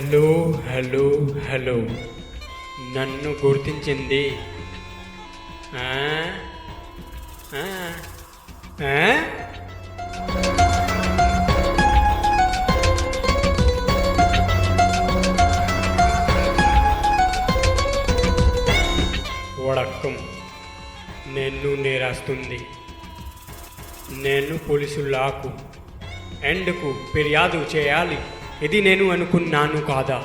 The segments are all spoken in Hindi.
హలో హలో హలో నన్ను గుర్తించింది ఆ? ఆ? ఆ? వడక్కం నేను నేరాస్తుంది నేను పోలీసులకు ఎండ్కు ఫిర్యాదు చేయాలి ఇది నేను అనుకున్నాను కాదా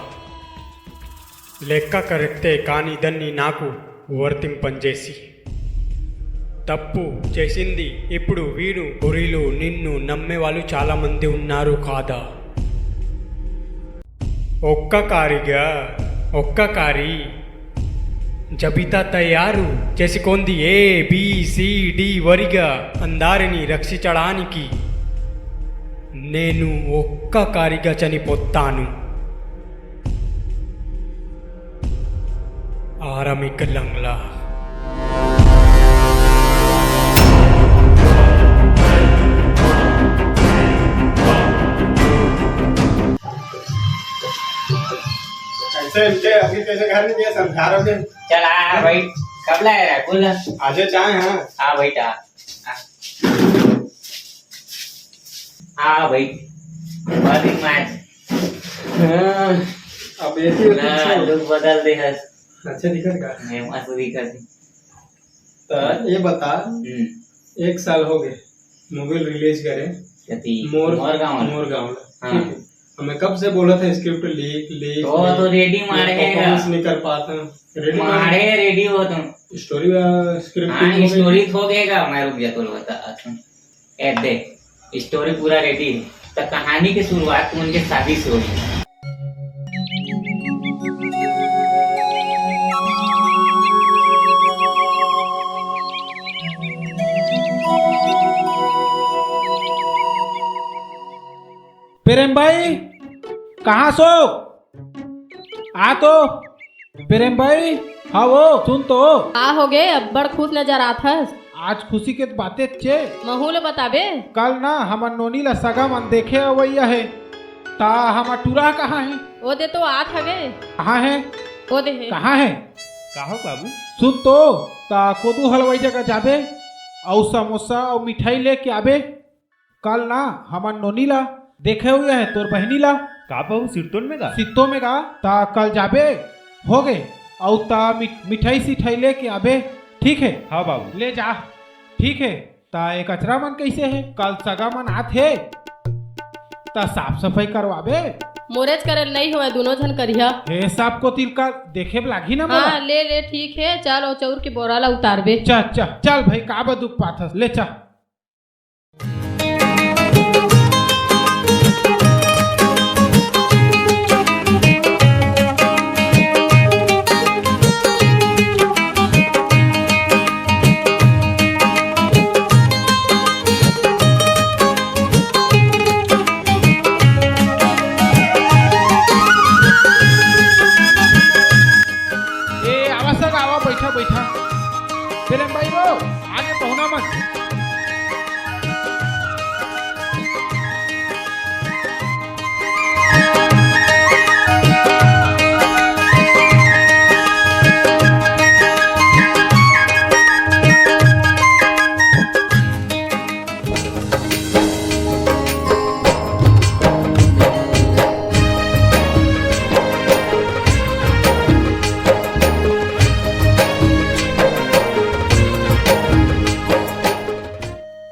లెక్క కరెక్టే కానీ దాన్ని నాకు వర్తింపజేసి తప్పు చేసింది ఇప్పుడు వీడు ఊరిలో నిన్ను నమ్మే వాళ్ళు చాలామంది ఉన్నారు కాదా ఒక్కకారి జబితా తయారు చేసుకుంది ABCD వరిగా అందరిని రక్షించడానికి నేను ఒక్కకారిగా చనిపోతాను ఆరమికలంలా ऐसे अभी कैसे घर में दिया समझा रहे थे। चल आ भाई कब लाया रहा बोल आज चाय हाँ हाँ भाई टा हाँ भाई बॉलिंग मैच अब ऐसे ना लुक बदल दे हस अच्छा दिखेगा मैं मस्त दिखा सी तो ये बता 1 साल हो गए मूवी रिलीज करे कति मोर गाँव गाँव हाँ हमें कब से बोला था स्क्रिप्ट लीक तो रेडी मारेगा नहीं कर पाता मारे रेडी हो तुम स्टोरी स्क्रिप्ट हाँ स्टोरी हो गएगा मैं रुक जा तो बता ऐड दे स्टोरी पूरा रेडी है तो कहानी की शुरुआत उनके शादी से हुई प्रेम भाई कहाँ सो आ तो प्रेम भाई हाँ वो सुन तो आ हो गए अब बड़ खुश नजर आता है आज खुशी के बातें छे महूल बताबे कल ना हमार नोनी ला सगा मन देखे अवैया है ता हमार टूरा कहाँ है वो दे तो आत हवे कहाँ है वो दे है कहाँ है काहो बाबू सुन तो ता कोदू हलवाई जगह जाबे और समोसा और मिठाई लेके आबे कल ना हमार नोनी ला देखे हुए है तोर बहनी ला का बाबू सित्तो में गा ता कल जाबे हो गए और ता मिठाई सिठाई लेके आबे ठीक है हाँ बाबू ले जा ठीक है ता एक कचरा मन कैसे है कल सगा मन आत है ता साफ सफाई करवाबे मोरेज करे नहीं हुआ दोनों जन करिया हे साहब को तिल का देखे लागी ना हाँ ले ठीक है चल और चौर के बोरा ला उतारबे चल भाई का बदुक पाथस ले चल बैठा प्रेम भाई वो आगे पहुना मत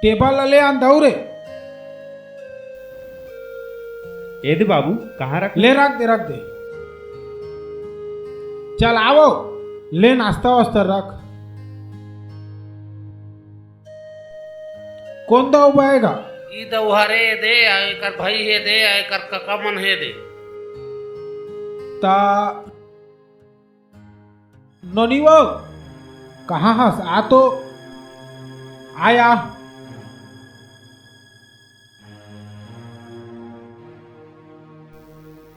टेबल ले आंदाऊ रे ఏది బాబు कहाँ रख ले रख दे चल आओ ले नाश्ता वास्ता रख कौन दाऊ पाएगा ई दौहारे दे आए कर भाई है दे आए कर कका मन है दे ता नोनी वो कहाँ हस आ तो आया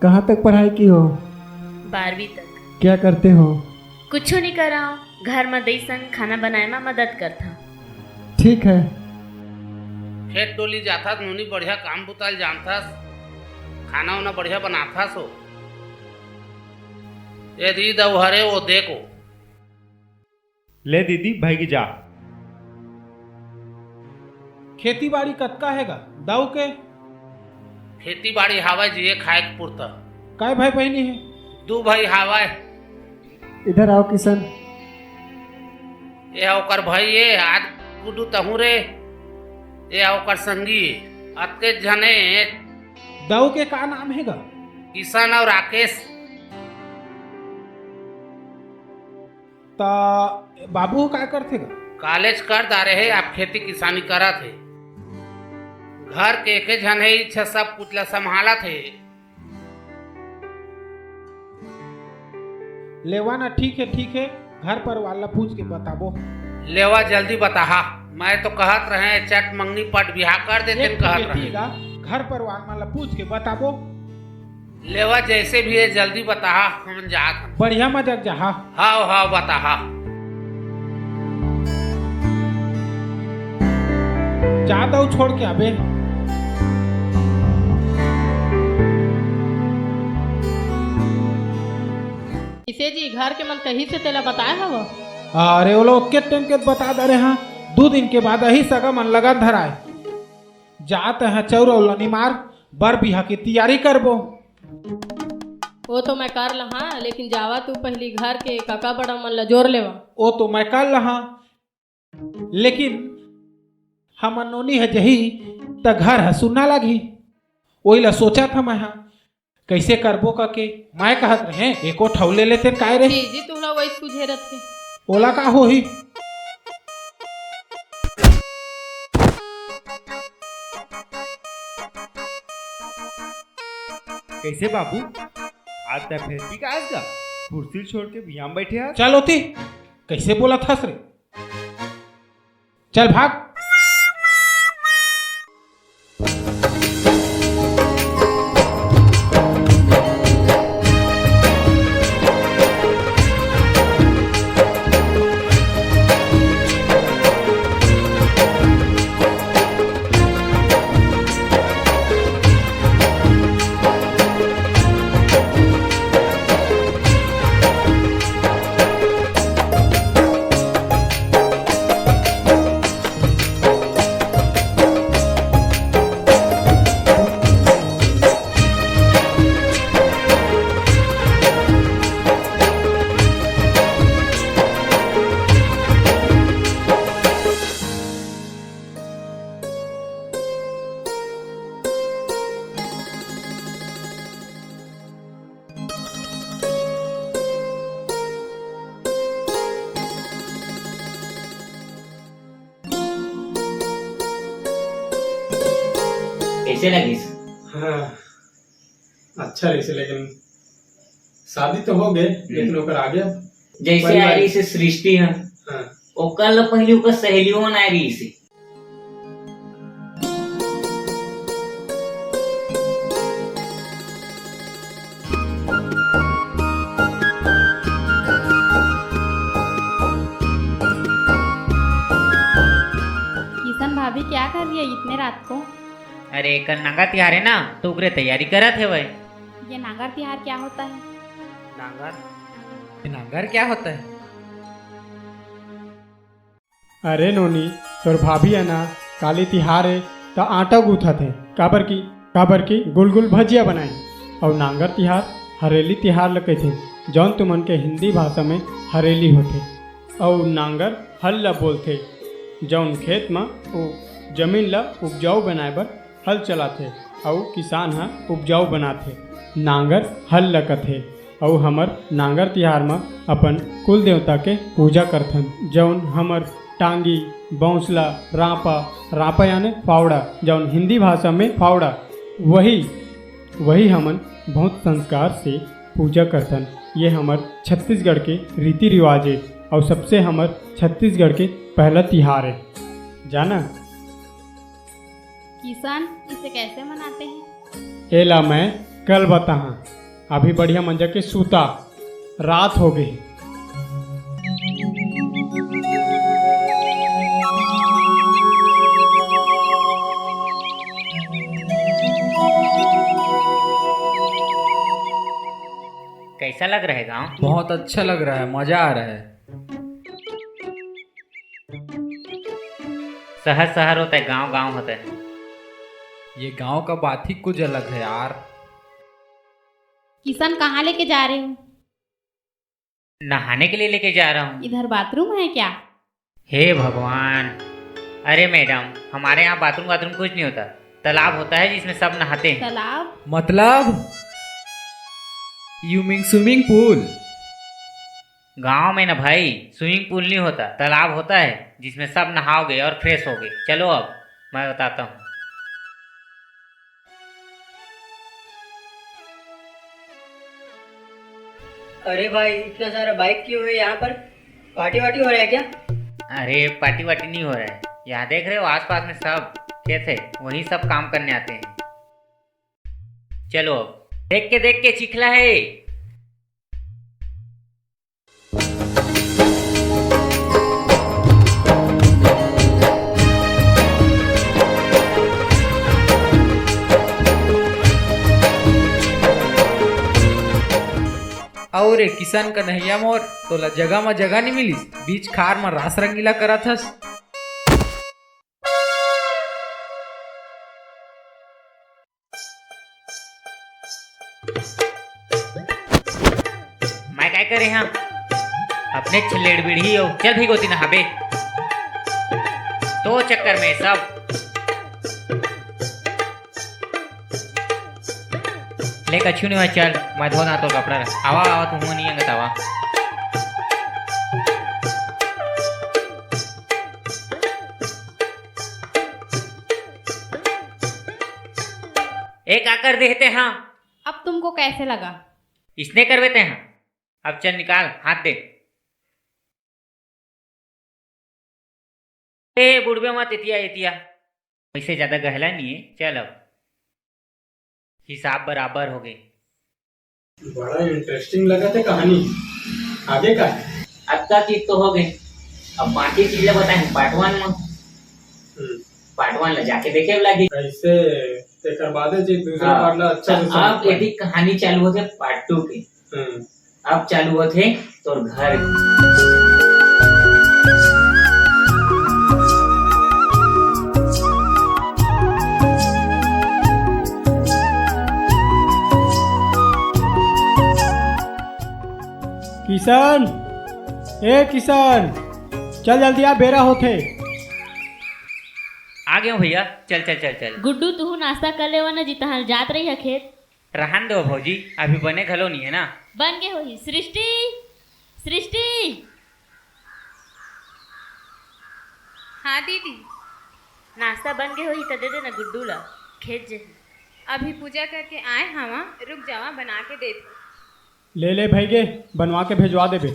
कहाँ तक पढ़ाई की हो 12वीं तक क्या करते हो कुछ नहीं करा घर में दई संग खाना बनाए में मदद करता ठीक है खेत डोली जाता नूनी बढ़िया काम बुताल जानता खाना उना बढ़िया बनाता सो ये दी दऊ हरे वो देखो। ले दीदी भाई की जा। खेती बाड़ी कतका हैगा दाऊ के? खेती बाड़ी हावा जिए खाए के पुरता। काय भाई बहनी है? 2 भाई हावा। इधर आओ किशन। ये ओकर भाई ये आज गुडू तहू रे। ये ओकर संगी अतके जने दाऊ के का नाम हैगा? किशन और राकेश। ता बाबू का करथे गा? कॉलेज कर दारे है आप खेती किसानी करा थे। घर के एक जन है इच्छा सब कुछ ला संभाला थे। लेवा ना ठीक है घर पर वाला पूछ के बताबो। लेवा जल्दी बताहा। मैं तो कहत रहे चट मंगनी पट बिहा कर देते कहत रहे। घर पर वाला पूछ के बताबो। लेवा जैसे भी है जल्दी बताहा हम जात हन। बढ़िया मजाक जहा। हाँ बताहा। जा दाऊ छोड़ के आबे। इसे जी घर के मन कहीं से तेला बताया हवा? अरे वो लोग के टाइम के बता दे रहे हैं 2 दिन के बाद ही सगा मन लगन धराए। जाते हैं चौरौला निमार बर बिहा की तैयारी करबो। वो तो मैं कर लहा, लेकिन जावा तू पहली घर के काका बड़ा मन ला जोर लेवा। वो तो मैं कर लहा, लेकिन हमर नोनी है जही त घर है सुनना लगी। वही ला सोचा था मैं कैसे करबो के मैं कहत रहे एको ठौले लेते काय रे। जी तुमरा वही तुझे रथे। ओला का हो ही? कैसे बाबू आज तक फेस्टी का आज का कुर्सी छोड़ के बियाम बैठे आज? चल होती कैसे बोला था रे? चल भाग। कैसे लगी? हाँ अच्छा रही, लेकिन शादी तो हो गए लेकिन ओकर आगे जैसे आ रही से सृष्टि है। हाँ ओ कल पहले ओकर सहेलियों आ रही से। किशन भाभी क्या कर रही है इतने रात को? अरे कल नांगा तिहार है ना तो उकरे तैयारी करत है भाई। ये नागर तिहार क्या होता है? नांगर क्या होता है? अरे नोनी तोर भाभी है ना काली तिहार है तो आटा गूथा थे काबर की गुल गुल भजिया बनाए। और नांगर तिहार हरेली तिहार लगे थे जौन तुमन के हिंदी भाषा में हरेली होते। और नांगर हल ला बोलते जौन खेत में वो जमीन ला उपजाऊ बनाए बर हल चलाते और किसान हा उपजाऊ बनाते। नांगर हल लकथे और हमर नांगर तिहार में अपन कुल देवता के पूजा करथन जौन हमर टांगी बौसला रापा यानी फावड़ा जौन हिंदी भाषा में फावड़ा वही हमन बहुत संस्कार से पूजा करथन। ये हमर छत्तीसगढ़ के रीति रिवाज है और सबसे हमर छत्तीसगढ़ के पहला तिहार है जाना। किशन इसे कैसे मनाते हैं? एला मैं कल बता। अभी बढ़िया मंजा के सूता रात हो गई। कैसा लग रहा है गाँव? बहुत अच्छा लग रहा है, मजा आ रहा है। शहर शहर होता है, गांव गांव होता है। ये गांव का बात ही कुछ अलग है यार। किशन कहाँ लेके जा रहे हो? नहाने के लिए लेके जा रहा हूँ। इधर बाथरूम है क्या? हे भगवान, अरे मैडम, हमारे यहाँ बाथरूम वाथरूम कुछ नहीं होता, तालाब होता है जिसमें सब नहाते हैं। तालाब? मतलब यू मीन स्विमिंग पूल? गांव में ना भाई, स्विमिंग पूल नहीं होता, तालाब होता है जिसमें सब नहाओगे और फ्रेश होगे। चलो अब मैं बताता हूँ। अरे भाई, इतना सारा बाइक क्यों है यहाँ पर? पार्टी वार्टी हो रहा है क्या? अरे पार्टी वार्टी नहीं हो रहा है, यहाँ देख रहे हो आसपास में सब खेत है, वही सब काम करने आते हैं। चलो अब देख के चिखला है। और एक किसान का नैया मोर तोला जगह में जगह नहीं मिली, बीच खार में रास रंगीला करा थस। मैं क्या करे यहाँ अपने छिलेड़ बीड़ी हो। चल भी गोती नहाबे तो चक्कर में सब। ले कछु नहीं हुआ, चल मैं धोना तो कपड़ा रख। आवा आवा तुम नहीं अंगत आवा। एक आकर देते हाँ। अब तुमको कैसे लगा? इसने कर देते हैं। अब चल निकाल हाथ दे। ए बुढ़बे मत एतिया एतिया, वैसे ज्यादा गहला नहीं है। चल अब हिसाब बराबर हो गए। बड़ा इंटरेस्टिंग लगा था कहानी। आगे का है? अब का चीज तो हो गई, अब बाकी चीजें बताएं पार्ट 1 में। पार्ट 1 ला जाके देखे लगी कैसे तेकर बाद जी दूसरा पार्ट ला अच्छा से समझ अब यदि कहानी चालू होते पार्ट 2 की। अब चालू होते तो घर। किशन, ए किशन, चल जल्दी आ, बेरा होते। आ गए हो भैया, चल चल चल चल। गुड्डू तू नाश्ता कर ले ना जी, तहार जात रही है खेत। रहन दो भौजी, अभी बने घलो नहीं है ना। बन गए होई। सृष्टि, सृष्टि। हाँ दीदी। नाश्ता बन गए होई तो दे देना गुड्डू ला, खेत जे। अभी पूजा करके आए हवा, रुक जावा बना के दे दे। ले ले भैगे, बनवा के भेजवा देबे,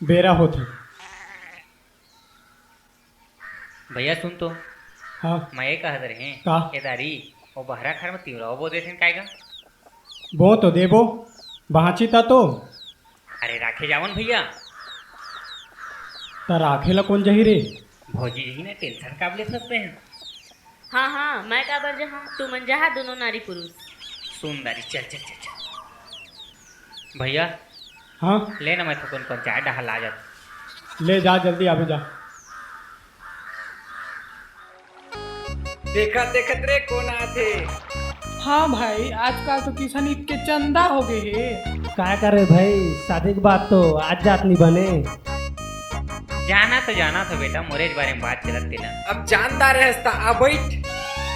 बेरा होते। भैया सुन तो। हाँ मैं ये कह रहे हैं का? केदारी वो बहरा खर में तिवरा वो देते कायगा। वो तो देबो, बाँची ता तो। अरे राखे जावन भैया। ता राखे ला कौन जही रे? भौजी यही ना टेंशन काब ले सकते हैं। हाँ हाँ, मैं काबर जहाँ तू मन जहाँ, दोनों नारी पुरुष। सुंदरी चल चल चल चल। भैया हाँ ले ना, मैं तो कौन चाय डहल आ जाता। ले जा जल्दी, आवे जा। देखा देखत रे कौन आथे। हाँ भाई, आजकल तो किसान ईद के चंदा हो गए है। क्या करे भाई, शादी की बात तो आज जात नहीं बने। जाना तो बेटा, मोरे बारे में बात चलत थी ना। अब जानता रहता, आ बैठ।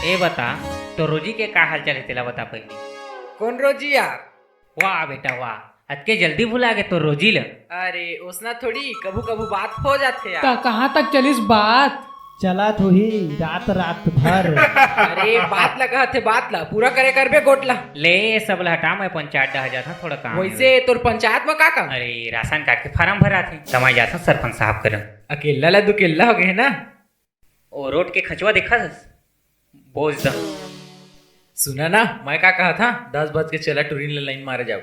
ए बता तो रोजी के का हाल चाल तेला बता पहले। कौन रोजी यार? वाह बेटा वाह, अतके जल्दी भुला गए तो रोजी ल। अरे उसना थोड़ी कभू कभू बात हो जाते यार। ता कहाँ तक चलिस बात? चला तो ही रात रात भर। अरे बात लगा थे, बात ला पूरा करे करबे गोटला। ले सब ला हटा, मैं पंचायत डहा जाता थोड़ा काम। वैसे तोर पंचायत में का काम? अरे राशन कार्ड के फार्म भरा थे, समय जाता सरपंच साहब करम। अकेला ला दुकेला हो गए ना। ओ रोड के खचवा देखा बोझ द। सुना ना, मैं का कहा था, 10 बज के चला टूरिन लाइन मारे जाओ।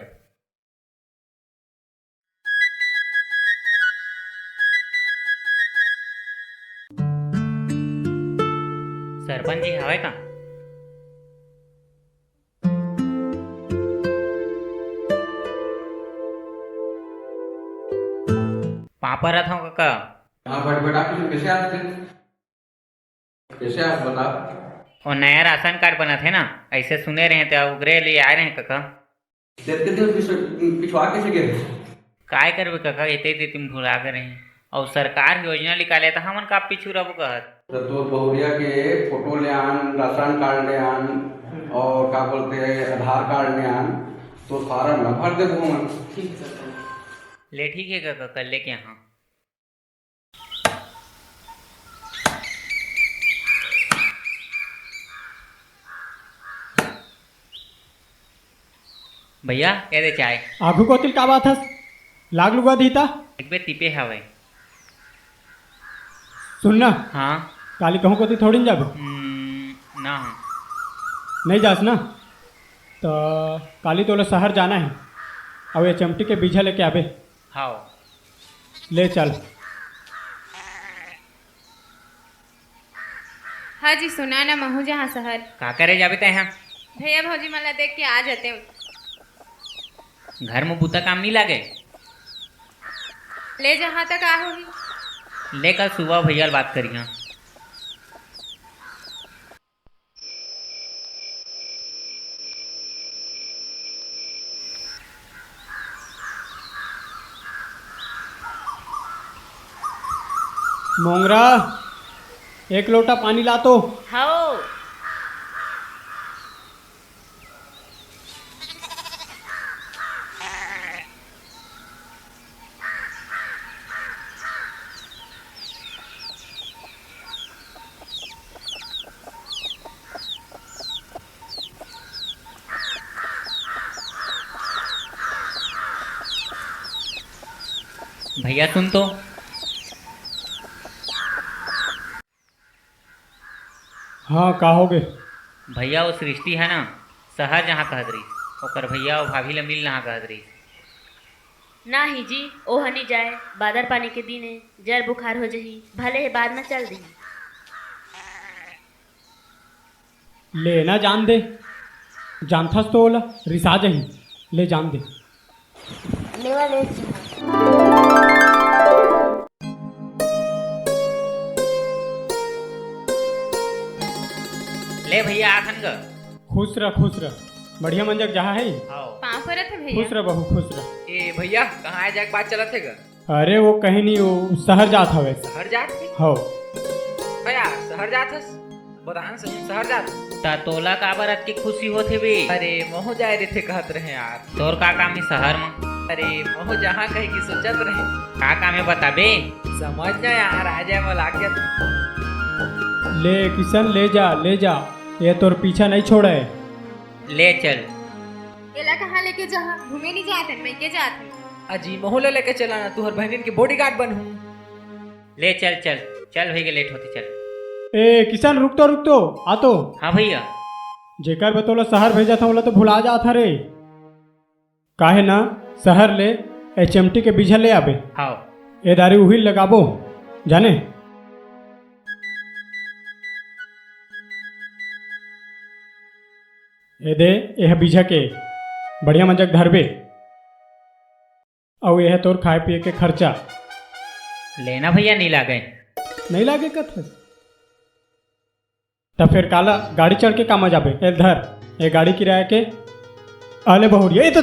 सरपंच जी हवे का? पापा रथ हूँ काका। हाँ बैठ बैठा कैसे आप थे? कैसे आप बता? और नया राशन कार्ड बना थे ना, ऐसे सुने रहे थे उगरे लिए आए रहे काका। पिछवा कैसे गए? काय करबे काका, इतने तुम भुला कर रहे और सरकार योजना निकाले तो हमन का पिछू रब कहत। तो बहुरिया के फोटो ले आन, राशन कार्ड ले आन और क्या बोलते हैं आधार कार्ड ले आन, तो सारा न भर दे घूमन। ले ठीक है काका, कल लेके यहाँ। भैया कह दे चाय। आगू को तिल का बात हस लाग लुगा दीता एक बे तिपे हवे। सुनना हाँ काली कहूँ को ती थोड़ी न जाबे ना नहीं जास ना तो काली तोला शहर जाना है और ये चमटी के बीजा लेके आबे। हाँ ले चल। हाँ जी सुना ना महू जहाँ शहर। का करे जाबे ते यहाँ? भैया भौजी मला देख के आ जाते हूँ। घर में बूता काम नहीं लागे। ले जहाँ तक आ होगी। ले कल सुबह भैया बात करिए। मोंगरा एक लोटा पानी ला तो। हाँ भैया सुन तो। हाँ का हो गए? भैया वो सृष्टि है ना शहर जहाँ कहत रही ओकर भैया और भाभी ला मिल जहाँ कहत रही। ना ही जी ओ हनी जाए, बादर पानी के दिन है, जर बुखार हो जही, भले है बाद में चल दी। ले ना जान दे, जानथस तो ओला रिसा जही, ले जान दे। लेवा ले ले भैया आखन ग। खुश रह बढ़िया मंजक जहाँ है। पाँव परत है भैया। खुश रह बहू खुश रह। ए भैया कहाँ आए जाके बात चलत है गा? अरे वो कहीं नहीं वो शहर जात हवे। शहर जात थे? हो भैया शहर जात हस? बतान से शहर जात। ता तोला का बरत की खुशी होथे बे। अरे मोह जाए रहे थे कहत रहे यार। तोर का काम है शहर में? अरे मोह जहाँ कहे की सोचत रहे। का काम है बता बे। समझ ना यार आ जाए मला के। ले किशन ले जा ये तोर पीछा नहीं छोड़े। ले चल। एला कहाँ लेके जहाँ घूमे नहीं जाते मैं के जाते। अजी मोहल्ला लेके चला ना, तू हर बहनिन के बॉडीगार्ड बनूं। ले चल चल चल भैया लेट होती चल। ए किशन रुक तो आ तो। हाँ भैया। जेकर बतौला शहर भेजा था बोला तो भुला जा था रे। काहे ना शहर ले HMT के बीजा ले आबे। हाँ ए दारी उही लगाबो जाने। ए दे यह बीजा के बढ़िया मंजक धरबे और यह तोर खाए पिए के खर्चा। लेना भैया नहीं लागे। नहीं लागे कथ तब फिर काला गाड़ी चढ़ के काम जाबे। ए धर ये गाड़ी किराया के आले बहुरिया ये तो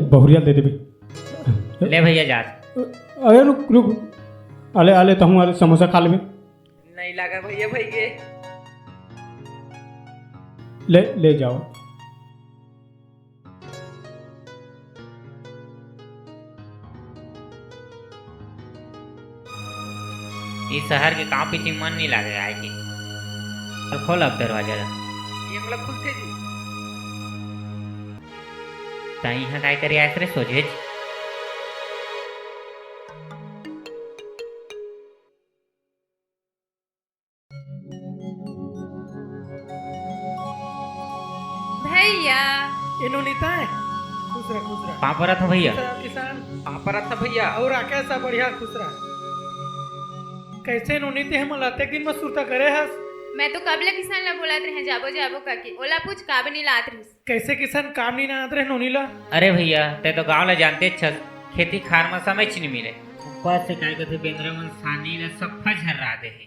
बहुरिया दे देबे। ले भैया जा। अरे रुक आले आले तो हूँ समोसा खा लेबे। नहीं लगा भैया भैया। ले जाओ। इस शहर के काम पीछे मन नहीं लागे आए की। तो खोल अब दरवाजा। ये मतलब खुलते जी। ताई यहाँ काय करे आए रे सोझे। भैया इन्होंने है खुश रह पापा था भैया। किसान पापा था भैया। और कैसा बढ़िया खुश रह। कैसे नोनी ते हम लाते दिन में सुरता करे हस। मैं तो कबले किसान ला बोलात रहे जाबो काकी ओला पूछ काब नहीं लात रही। कैसे किसान काम नहीं ना आत रहे नोनी ला। अरे भैया ते तो गाँव ला जानते छस खेती खार में समय नहीं मिले ऊपर से काय कहते बेंद्र मन सानी ला सब झर्रा दे है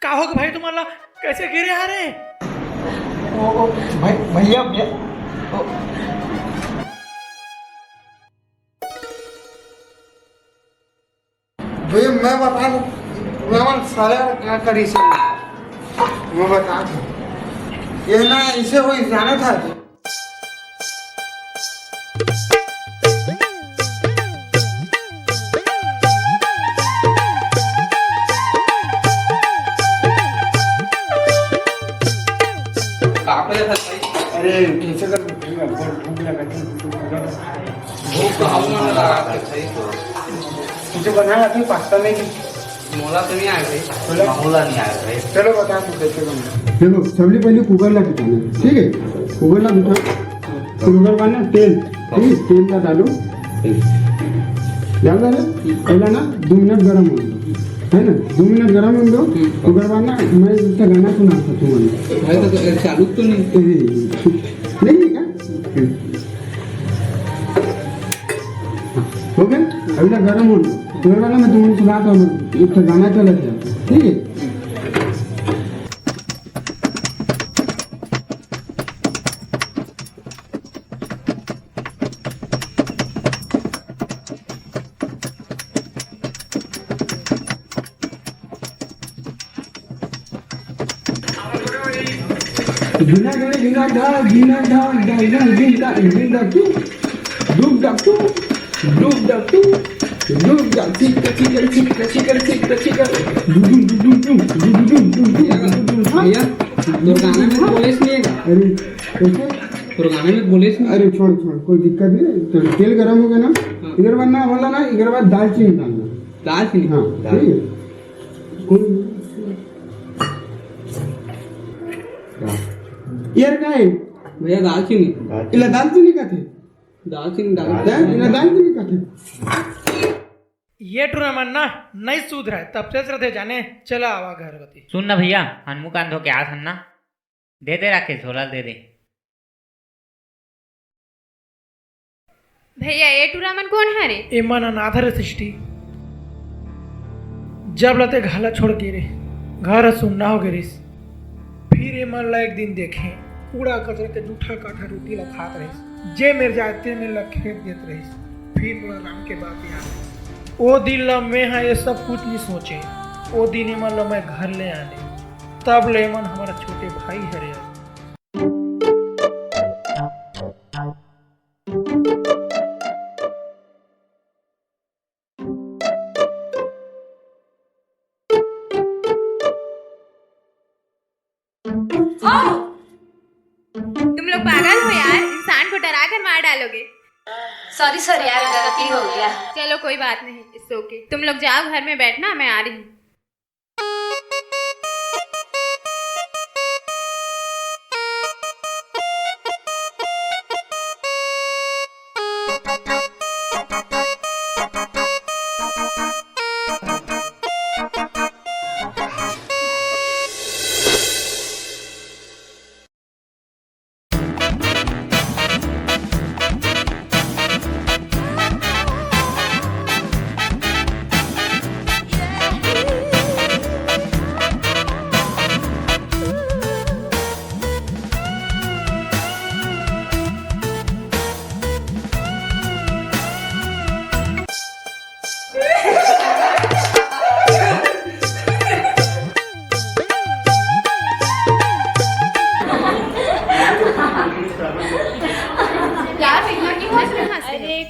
का हो गया भाई तुम्हारा कैसे गिरे आ रहे भैया भैया मैं बता दूं मैं साले क्या करी से मैं बता दूं ये ना इसे कोई जाना था अरे कैसे कर भूख लगा मुझे बनाया था पास्ता में मोला तो नहीं आया भाई मोला नहीं आया भाई चलो बता तू कैसे करना देखो सबसे पहले कुकर ला बिठाना ठीक है कुकर ला बिठा कुकर का ना तेल ठीक है तेल का डालो डाल दो पहला ना 2 मिनट गरम हो है ना 2 मिनट गरम हो दो कुकर बाद ना मैं इसका गाना सुनाता तुम्हें भाई तो चालू तो नहीं है क्या हो गया अभी ना गरम हो कुकर वाला मैं तुम्हें सुनाता हूँ इसका गाना चला गया ठीक है Gina gina gina da gina da da gina gina gina tu dum da tu dum da tu dum da tika tika tika tika tika tika dum dum dum dum dum dum भैया तो गाने में बोलेस नहीं है अरे कैसे तो गाने में बोलेस नहीं अरे छोड़ छोड़ कोई दिक्कत नहीं तो तेल गरम हो गया ना इधर बनना बोला ना इधर बाद दालचीनी डालना दालचीनी हाँ ठीक है यार क्या है भैया दालचीनी इला दालचीनी का थे दालचीनी दालचीनी का थे ये टूर्नामेंट ना नहीं सूद रहा है तब से रहते जाने चला आवा घर गति सुन ना भैया हनमु कान धो के आ ना दे दे राकेश झोला दे दे भैया ये टूर्नामेंट कौन है रे ए मन अनाथर सृष्टि जब लते घाला छोड़ के रे घर सुनना हो गिरिस फिर ये मन ला एक दिन देखे कूड़ा कचरा के जूठा काठा रोटी ला खात रहिस जे मेरे जाते में ला खेत देत रहिस फिर मोला राम के बात याद ओ दिन ला मैं हाँ ये सब कुछ नहीं सोचे ओ दिन मन ला मैं घर ले आने तब ले मन हमारा छोटे भाई हरे तुम लोग पागल हो यार इंसान को डरा कर मार डालोगे सॉरी सॉरी यार गलती हो गया चलो कोई बात नहीं इट्स ओके तुम लोग जाओ घर में बैठना मैं आ रही हूँ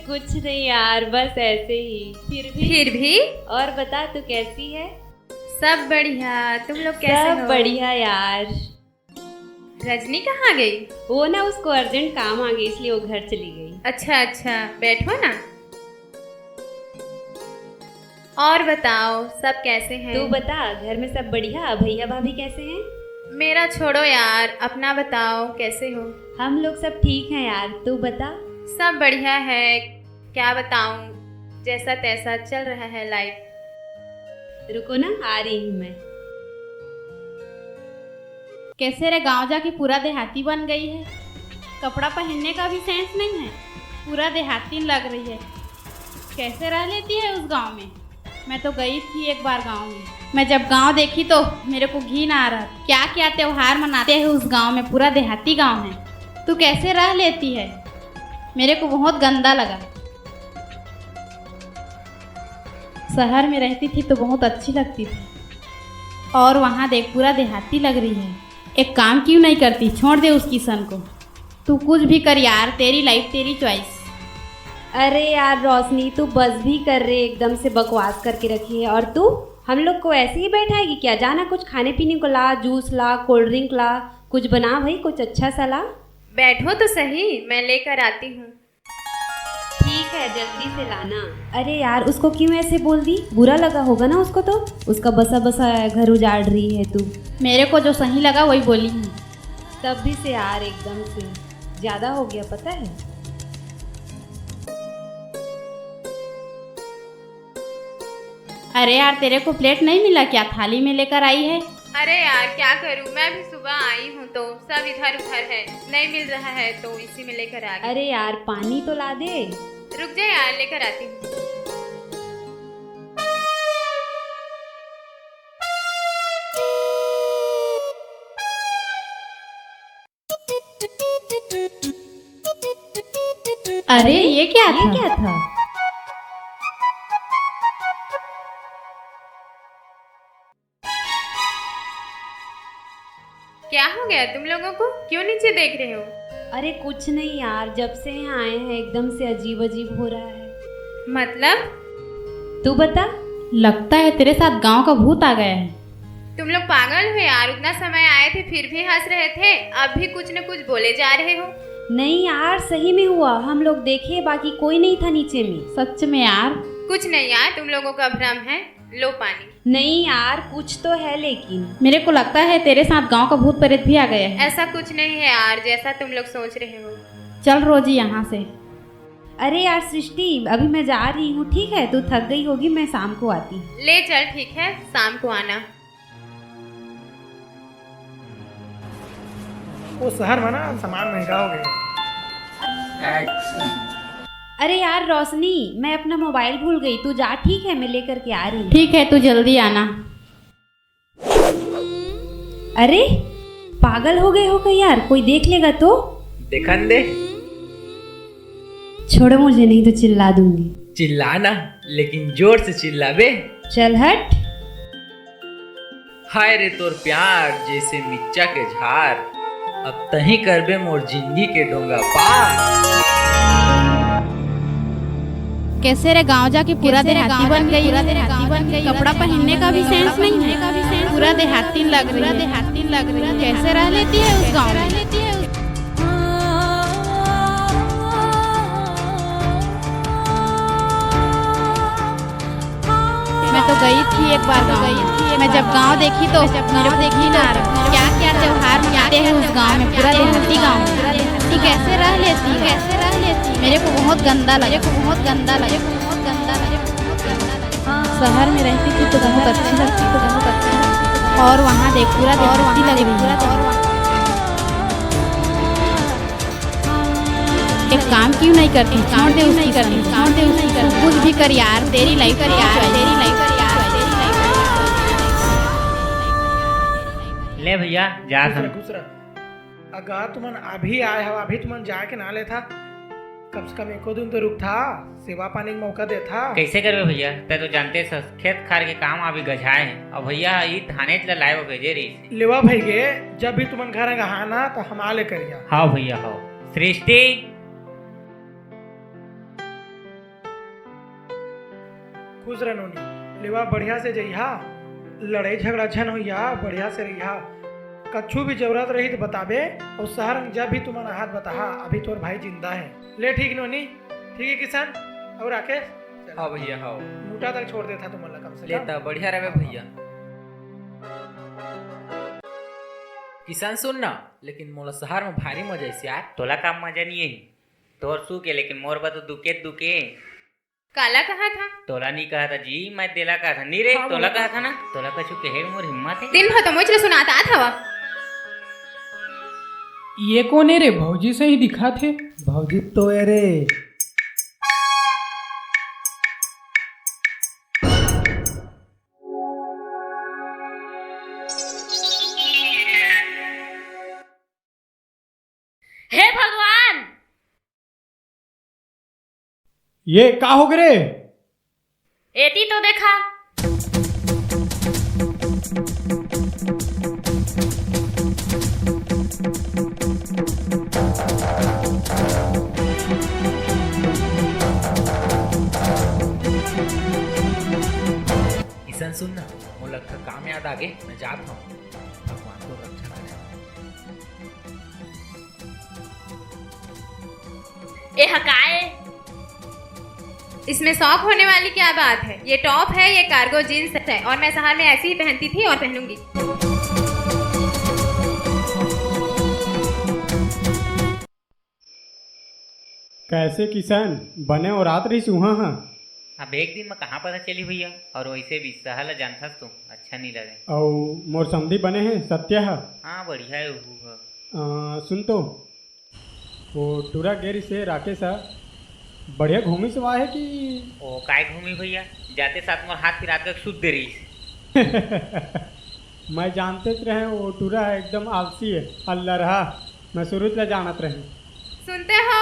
कुछ नहीं यार बस ऐसे ही फिर भी और बता तू कैसी है सब बढ़िया तुम लोग कैसे हो सब बढ़िया यार रजनी कहाँ गई वो ना उसको अर्जेंट काम आ गई इसलिए वो घर चली गई अच्छा अच्छा बैठो ना और बताओ सब कैसे हैं तू बता घर में सब बढ़िया भैया भाभी कैसे हैं मेरा छोड़ो यार, अपना बताओ कैसे हो? हम लोग सब ठीक हैं यार, तू बता। सब बढ़िया है, क्या बताऊं, जैसा तैसा चल रहा है लाइफ। रुको ना, आ रही हूँ मैं। कैसे रे, गांव जाके पूरा देहाती बन गई है। कपड़ा पहनने का भी सेंस नहीं है, पूरा देहाती लग रही है। कैसे रह लेती है उस गांव में? मैं तो गई थी एक बार गांव में, मैं जब गांव देखी तो मेरे को घिन आ रहा। क्या क्या त्योहार मनाते हैं उस गांव में, पूरा देहाती गांव है। तू कैसे रह लेती है? मेरे को बहुत गंदा लगा। शहर में रहती थी तो बहुत अच्छी लगती थी, और वहाँ देख पूरा देहाती लग रही है। एक काम क्यों नहीं करती? छोड़ दे उस किशन को। तू कुछ भी कर यार, तेरी लाइफ तेरी चॉइस। अरे यार रोशनी, तू बस भी कर रहे, एकदम से बकवास करके रखी है। और तू हम लोग को ऐसे ही बैठाएगी क्या? जाना कुछ खाने पीने को ला, जूस ला, कोल्ड ड्रिंक ला, कुछ बना भाई, कुछ अच्छा सा ला। बैठो तो सही, मैं लेकर आती हूँ। ठीक है, जल्दी से लाना। अरे यार उसको क्यों ऐसे बोल दी? बुरा लगा होगा ना उसको, तो उसका बसा बसा घर उजाड़ रही है तू। मेरे को जो सही लगा वही बोली हूँ। तब भी से यार एकदम से ज़्यादा हो गया, पता है। अरे यार तेरे को प्लेट नहीं मिला क्या? थाली में लेकर आई है। अरे यार क्या करूँ, मैं भी सुबह आई हूँ तो सब इधर उधर है, नहीं मिल रहा है तो इसी में लेकर आ गई। अरे यार पानी तो ला दे। रुक जा यार, लेकर आती हूँ। अरे ये क्या था? क्या हो गया तुम लोगों को, क्यों नीचे देख रहे हो? अरे कुछ नहीं यार, जब से यहाँ आए हैं एकदम से अजीब अजीब हो रहा है। मतलब? तू बता। लगता है तेरे साथ गांव का भूत आ गया है। तुम लोग पागल हो यार, उतना समय आए थे फिर भी हंस रहे थे, अब भी कुछ न कुछ बोले जा रहे हो। नहीं यार सही में हुआ, हम लोग देखे, बाकी कोई नहीं था नीचे में। सच में यार? कुछ नहीं यार, तुम लोगों का भ्रम है। लो पानी। नहीं यार कुछ तो है, लेकिन मेरे को लगता है तेरे साथ गांव का भूत प्रेत भी आ गया है। ऐसा कुछ नहीं है यार, जैसा तुम लोग सोच रहे हो। चल रोजी यहाँ से। अरे यार सृष्टि, अभी मैं जा रही हूँ, ठीक है? तू थक गई होगी, मैं शाम को आती। ले चल, ठीक है, शाम को आना। वो शहर में ना सामान महंगा हो गया। अरे यार रोशनी, मैं अपना मोबाइल भूल गई, तू जा, ठीक है? मैं लेकर के आ रही हूँ। ठीक है, तू जल्दी आना। अरे पागल हो गए हो क्या यार? कोई देख लेगा तो? देखन दे। छोड़ो मुझे, नहीं तो चिल्ला दूंगी। चिल्लाना, लेकिन जोर से चिल्ला बे। चल हट। हाय रे तोर प्यार जैसे मिर्चा के झार, अब तही करबे मोर जिंदगी के डोंगा पार। कैसे रे, गांव जाके पूरा देहाती बन गई। कपड़ा पहनने का भी सेंस नहीं है, पूरा देहाती लग रही है। कैसे रह लेती है उस गांव में? मैं तो गई थी एक बार गांव, मैं जब गांव देखी तो मेरे को देखी ना रहा। क्या क्या त्योहार मनाते हैं उस गांव में, पूरा देहाती गांव में। कैसे रह लेती है? मेरे को बहुत गंदा लगा। शहर में रहती थी तो बहुत अच्छी लगती, और वहाँ देख पूरा देहाती लग रही है। एक काम क्यों नहीं करती? छोड़ दे उसकी। कुछ भी कर यार, तेरी लाइफ ले भैया जा। अगर तुमन अभी आए हो, अभी तुमन जाके ना ले था, कम से कम एको दिन तो रुक था, सेवा पानी का मौका दे था। कैसे करबे भैया, ते तो जानते स खेत खार के काम अभी गझाए हैं, और भैया ई थाने चला लाए भेजे रही। लेवा भाई गे, जब भी तुमन घर गहाना तो हम ले करिया। हाँ भैया हाँ। सृष्टि खुश रह नोनी, लेवा बढ़िया से जइहा, लड़ाई झगड़ा झन होइया, बढ़िया से रहिया। कछु भी जरूरत रही तो बताबे, और शहर में जब भी तुम्हारा हाथ बताहा, अभी तोर भाई जिंदा है। ले ठीक नोनी, ठीक है किसान और राकेश। हाँ भैया हाँ। नूटा तक छोड़ देता तुम कम से लेता बढ़िया रहे भैया। किसान सुन ना, लेकिन मोला शहर में भारी मजा है यार। तोला का मजा नहीं है तोर सू के, लेकिन मोर बा तो दुके दुके। काला कहा था? तोला नहीं कहा था जी, मैं देला कहा था। नहीं रे, तोला कहा था ना। तोला कछु कहे मोर हिम्मत है। दिन भर तो मुझे सुनाता था। ये कौन है रे? भौजी से ही दिखा थे। भौजी तो अरे हे भगवान, ये का हो गए? एती तो देखा। किसान सुन ना, मोला का काम याद आ गए, मैं जात हूँ। भगवान को रक्षा करे। ए हकाए, इसमें शौक होने वाली क्या बात है? ये टॉप है, ये कार्गो जीन्स है, और मैं शहर में ऐसी ही पहनती थी और पहनूंगी। कैसे किसान बने और रात रही सुहा? हाँ अब एक दिन में कहाँ पता चली भैया, और वैसे भी सहल जानता तुम अच्छा नहीं लगे। और मोर समधी बने हैं सत्या है। हाँ बढ़िया है वो। सुन तो वो टूरा गेरी से राकेश बढ़िया घूमी से है कि ओ काय घूमी भैया, जाते साथ मोर हाथ फिरा के सुध दे रही। मैं जानते रहे वो टूरा एकदम आलसी है। अल्लाह रहा, मैं शुरू से जानत रहे। सुनते हो?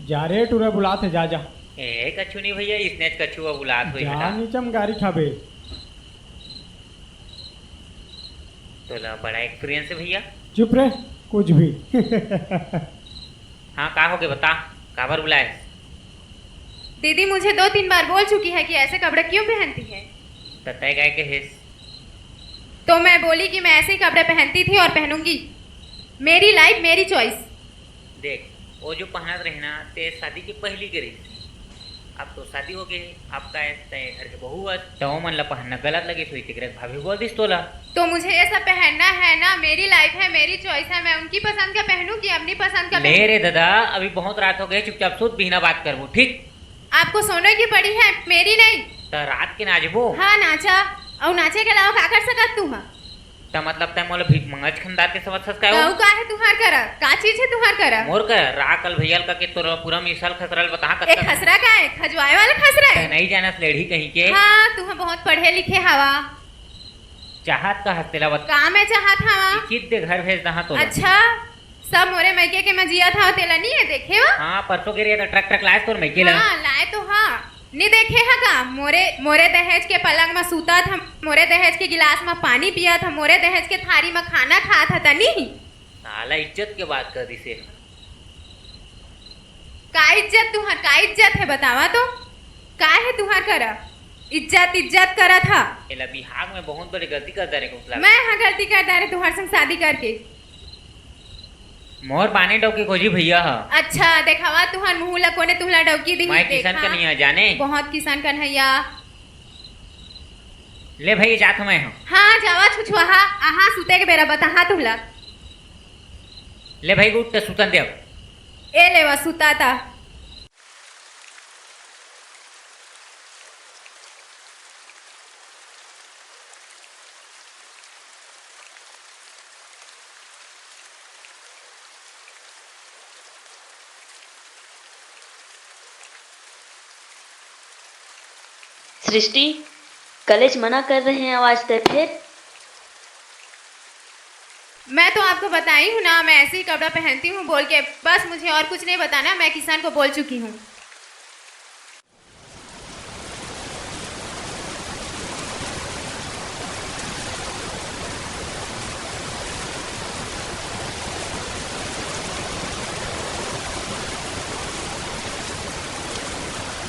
जा रे टूरा बुलाते, जा जा। ए कछु नहीं भैया, इसने कछु वो बुलात हुई जा नीचम गाड़ी खाबे। तोला बड़ा एक्सपीरियंस है भैया। चुप रहे, कुछ भी। हाँ का हो गया बता, काबर बुलाए? दीदी मुझे 2-3 बार बोल चुकी है कि ऐसे कपड़े क्यों पहनती है। तय गाय के हेस तो मैं बोली कि मैं ऐसे ही कपड़े पहनती थी और पहनूंगी। मेरी लाइफ मेरी चॉइस। देख वो जो पहनत रहे ना, ते शादी की पहली करी, अब तो शादी हो गई, अब का घर के बहू है, तो मन ला पहनना गलत लगे तो तिकरे भाभी बोल दिस तोला। तो मुझे ये सब पहनना है ना, मेरी लाइफ है, मेरी चॉइस है, मैं उनकी पसंद का पहनूं कि अपनी पसंद का? ले रे दादा, अभी बहुत रात हो गई, चुपचाप सूत बिना बात करबो, ठीक? आपको सोने की पड़ी है, मेरी नहीं। तो रात के नाचबो? हाँ नाचा, और नाचे के अलावा का कर सकत तू? तो मतलब तय मोला भी मंगज खंदार के समझ सस का कहू का है तुहार करा? का चीज है तुहार करा? मोर का राकल भैयाल का के तोरा पूरा मिसाल खसरल बता का। एक खसरा का है, खजवाए वाला खसरा है। नहीं जानस लेढ़ी कहीं के। हाँ तुहा बहुत पढ़े लिखे हवा। चाहत का हस्तेला बता। काम है चाहत हवा। कित दे घर भेज दहा तो। अच्छा सब मोरे मैके के मैं जिया था तेला नहीं है देखे वा? हाँ परसों के रे ट्रक ट्रक लाए तोर मैके ला। हाँ लाए तो हाँ, नहीं देखे है का? मोरे दहेज के पलंग में सूता था, मोरे दहेज के गिलास में पानी पिया था, मोरे दहेज के थारी में खाना खा था तनी। साला इज्जत के बात कर दी से। का इज्जत तुहार? का इज्जत है बतावा तो? का है तुहार करा? इज्जत करा था। एला बिहार में बहुत बड़ी गलती कर दे रे को। मैं हाँ गलती कर दे रे तुहार संग शादी करके। मोर बाने डौकी खोजी भैया हा। अच्छा देखावा तुहार मुंह ला कोने तुहला डौकी दी। मैं किसान का नहीं जाने। बहुत किसान कन्हैया। ले भाई जात मैं हूं। हाँ जावा छुछुहा, आहा सुते के बेरा बता तुहला। ले भाई उठ के सुतन दे। ए लेवा सुताता। सृष्टि कॉलेज मना कर रहे हैं, आवाज दे फिर। मैं तो आपको बताई हूँ ना, मैं ऐसे ही कपड़ा पहनती हूँ बोल के, बस मुझे और कुछ नहीं बताना, मैं किसान को बोल चुकी हूँ।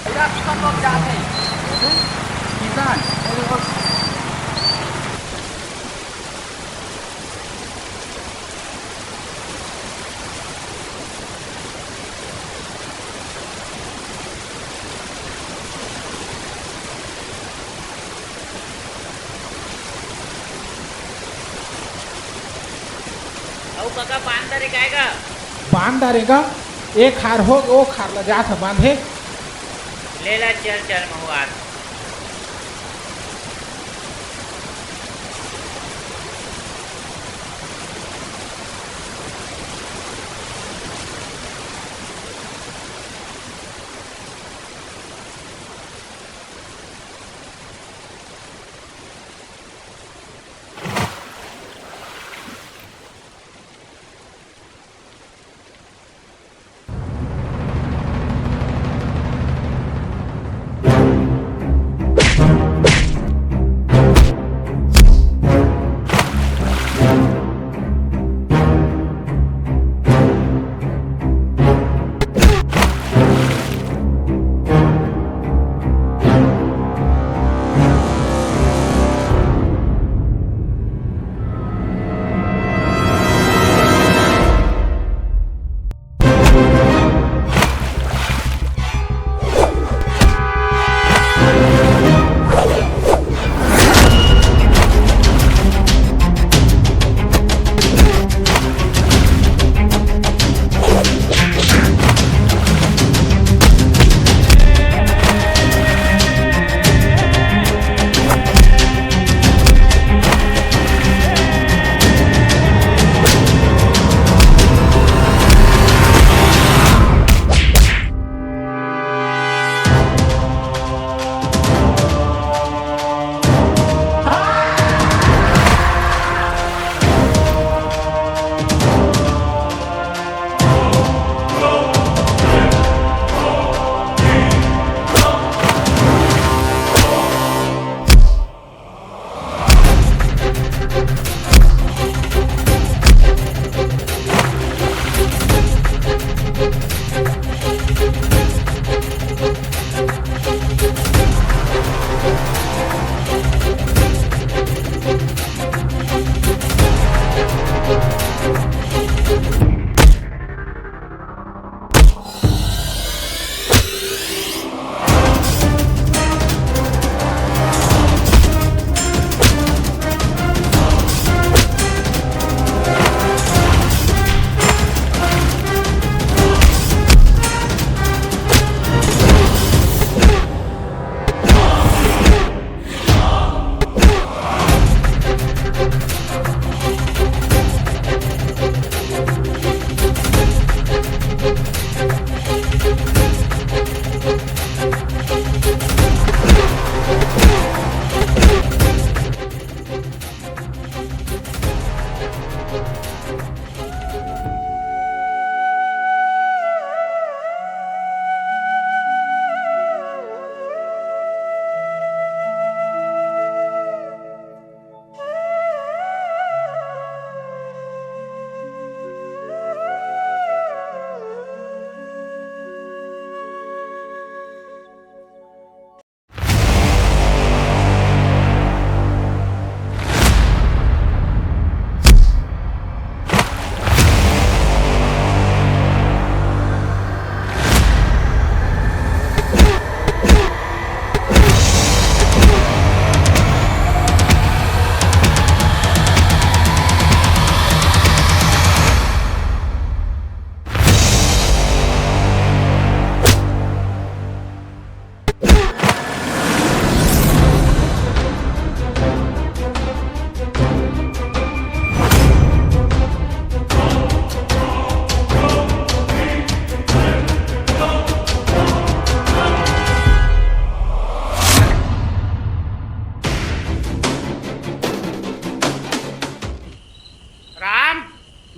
किसान लोग जाते हैं किसान काका पान दरे काएगा बांध डालेगा एक हार हो वो खार ला जात है बांधे ले ला चल चल महुआत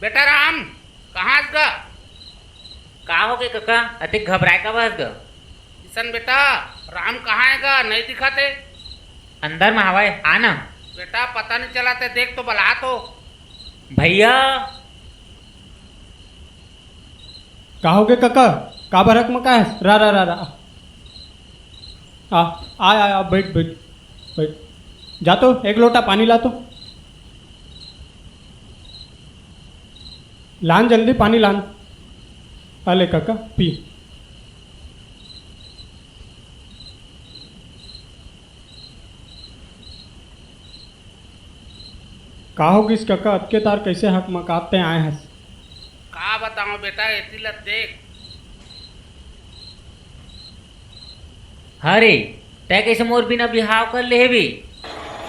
बेटा राम कहाँ ग का हो गए काका अधिक घबराए का बस ग किशन बेटा राम कहाँ है गा नहीं दिखाते अंदर में हवाए आना बेटा पता नहीं चलाते देख तो बला तो भैया कहोगे काका का बरक में का है रा रा रा रा आ बैठ बैठ बैठ जा तो एक लोटा पानी ला तो लान जल्दी पानी लान अले काका पी का होगी इस काका अतके तार कैसे हक मकाते आए हैं बताऊं बेटा, इतनी लत देख। अरे तय कैसे मोर बिना बिहाव कर ले भी?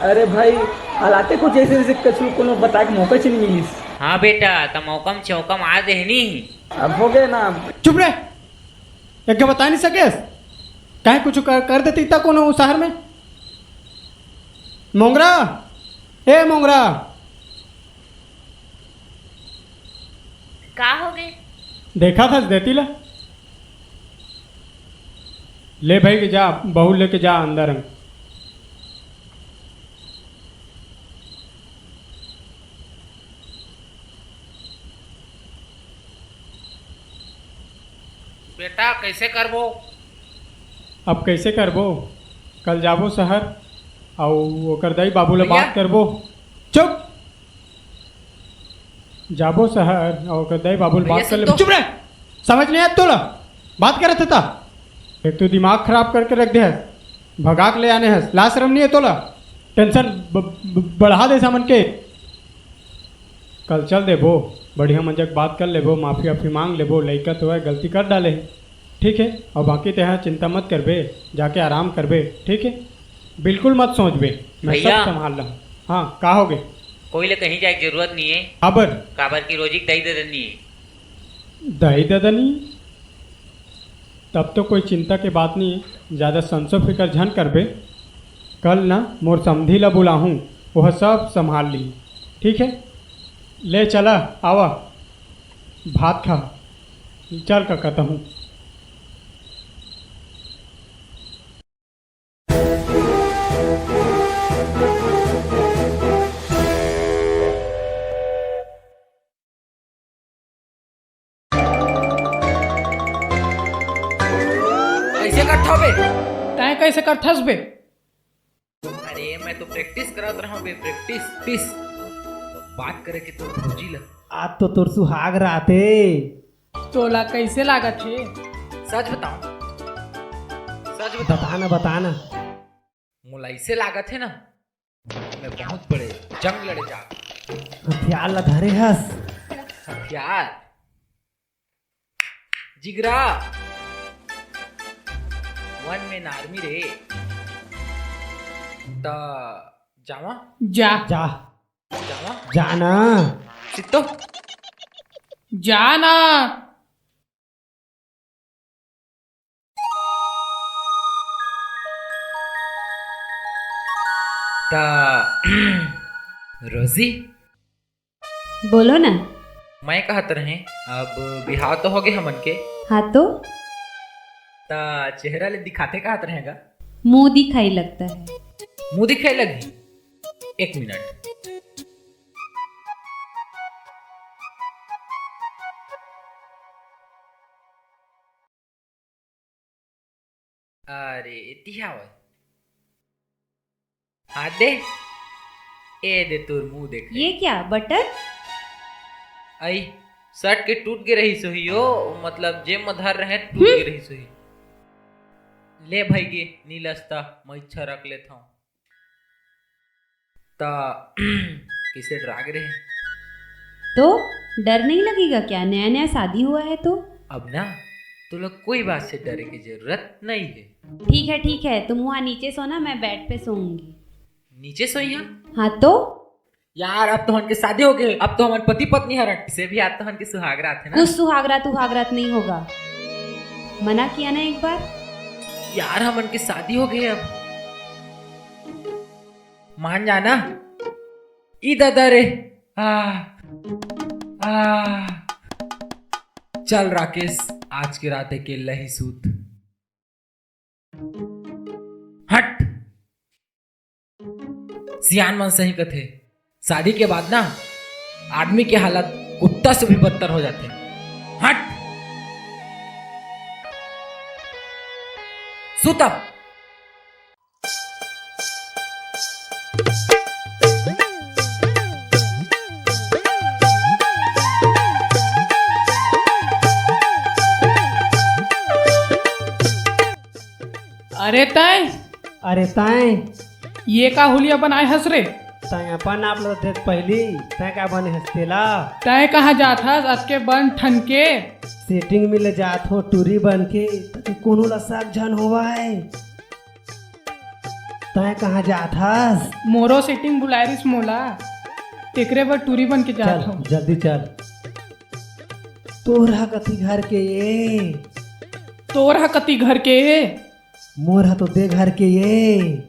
अरे भाई हालाते कुछ ऐसे जैसे कछु कोनो बता के मौका नहीं मिलिस। हाँ बेटा, तो मौकम चौकम आ देहनी। अब हो गए ना। चुप रहे, एक बता नहीं सके काहे कुछ कर देती तक कोनो शहर में। मोंगरा, ए मोंगरा, का हो गए? देखा था देती ला। ले भाई के जा, बहू लेके जा अंदर। बेटा कैसे करबो? अब कैसे करबो? कल जाबो शहर और ओकर दई बाबू ले बात करबो। चुप, जाबो शहर और ओकर दई बाबू ले बात कर ले। चुप रहे, समझ नहीं आया तोला बात करत था। एक तो दिमाग खराब करके रख दे है, भगा के ले आने है, लाज शर्म नहीं है तोला। टेंशन बढ़ा दे सामन के। कल चल देबो, बढ़िया मंजक बात कर लेबो, माफ़ी वाफ़ी मांग लेबो। लड़का तो है गलती कर डाले है, ठीक है। और बाकी तो चिंता मत करबे, जाके आराम करबे, ठीक है। बिल्कुल मत सोचबे, मैं सब संभाल रहा हूँ। हाँ, का हो गए? कोई ले कहीं जाए की जरूरत नहीं है। काबर की रोजी दही दे देनी है। दही दे देनी? तब तो कोई चिंता के बात नहीं है, ज़्यादा संसो फिकर झन करबे। कल ना मोर समधी ला बुलाहूँ, वह सब संभाल ली, ठीक है। ले चला, आवा भात खा, चल का कहता हूँ। कैसे कट्ठा बे? तय कैसे कट्ठस बे? अरे मैं तो प्रैक्टिस करत रहा हूँ बे, प्रैक्टिस बात करे के तो भौजी ल। आज तो तोर सुहाग राते। तोला कैसे लागत है? सच बताओ, सच बताना बताना। मोला ऐसे लागत है ना, मैं बहुत बड़े जंग लड़े जा। हथियार ला धरे हस? हथियार जिगरा, वन मैन आर्मी रे। ता जावा? जा जा जावा? जाना सिद्धो जाना। ता रोजी बोलो ना। मैं कहत रहे, अब बिहाव तो हो गए हमन के। हाँ तो ता चेहरा ले दिखाते कहत रहेगा। मुंह दिखाई लगता है। मुंह दिखाई लगी? एक मिनट। अरे दिखाओ, हाथ दे, ए दे तोर मुंह देख। ये क्या बटर? आई शर्ट के टूट के रही सोही हो, मतलब जेब में धर रहे टूट के रही सोही। ले भाई गे नीलस्ता, मैं इच्छा रख लेता हूँ। ता किसे डरा के रहे? तो डर नहीं लगेगा क्या? नया नया शादी हुआ है तो। अब ना तो लोग कोई बात से डरे की जरूरत नहीं है। ठीक है, तुम वहाँ नीचे सोना, मैं बेड पे सोऊंगी। नीचे सोइया? हाँ तो यार अब तो हमके शादी हो गए, अब तो हमारे पति पत्नी हरण से भी आज तो हमके सुहागरात है ना। कुछ सुहागरात नहीं होगा, मना किया ना एक बार। यार हमन की शादी हो गई, अब मान जाना। ई दादा रे, चल राकेश, आज की रात अकेला ही सूत। हट, सियान मन सही कथे, शादी के बाद ना आदमी की हालत कुत्ता से भी बदतर हो जाते। हट, सूत अब। अरे तय ये का हुलिया बनाए हंस रे? तय अपन आप लोग देख पहली तय का बने हस्तेला तय कहाँ जात हस अतके बन ठन के सेटिंग में ले जात हो टूरी बन के तो कोनो ला सब झन होवा है। तय कहाँ जात हस? मोरो सेटिंग बुलारिस मोला तेकरे पर टूरी बन के जात चल हूँ। जल्दी चल। तोरा कति घर के ये तोरा कति घर के मोरा तो दे घर के ये।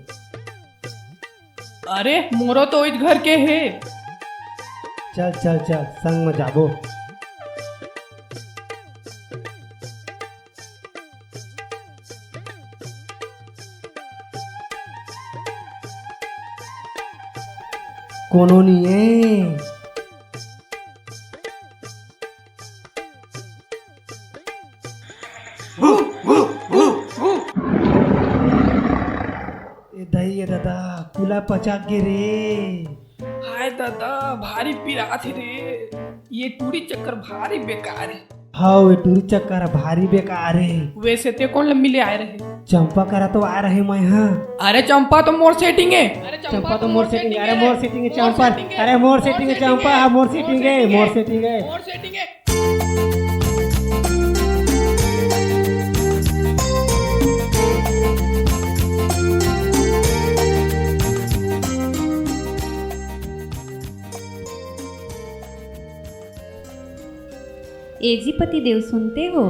अरे मोरो तो इस घर के है। चल चल चल संग में जाबो। कोनो नहीं है। दही दादा कुला पचाक गे रे। हाय दादा भारी पिरात है रे ये टूरी चक्कर भारी बेकार है। हाँ ये टूरी चक्कर भारी बेकार है। वैसे ते कौन मिले आए रहे? चंपा करा तो आ रहे मैं। हाँ अरे चंपा तो मोर सेटिंग है। चंपा तो मोर सेटिंग है। अरे मोर सेटिंग है चंपा। अरे मोर सेटिंग है चंपा। मोर सेटिंग है मोर सेटिंग है मोर सेटिंग है। एजी पति देव सुनते हो?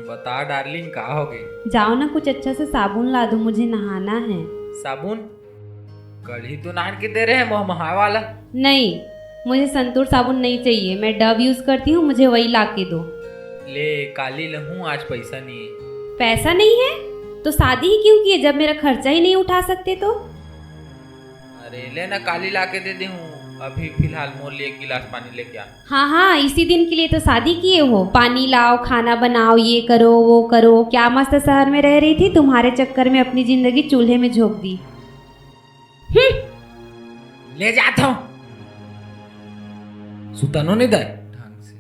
बता डार्लिंग कहा हो गई? जाओ ना कुछ अच्छा से साबुन ला दो मुझे नहाना है। साबुन कल ही तो नहान के दे रहे हैं मोहमहा वाला। नहीं मुझे संतूर साबुन नहीं चाहिए मैं डव यूज करती हूँ मुझे वही ला के दो। ले काली लहूं आज पैसा नहीं है। पैसा नहीं है तो शादी ही क्यों की है जब मेरा खर्चा ही नहीं उठा सकते तो? अरे ले ना काली ला के दे दी हूँ अभी फिलहाल मोर लिए एक गिलास पानी लेके आ। हाँ हाँ इसी दिन के लिए तो शादी किए हो। पानी लाओ खाना बनाओ ये करो वो करो। क्या मस्त शहर में रह रही थी तुम्हारे चक्कर में अपनी जिंदगी चूल्हे में झोंक दी। ले जाता हूँ सुतानो नहीं दे ढंग से।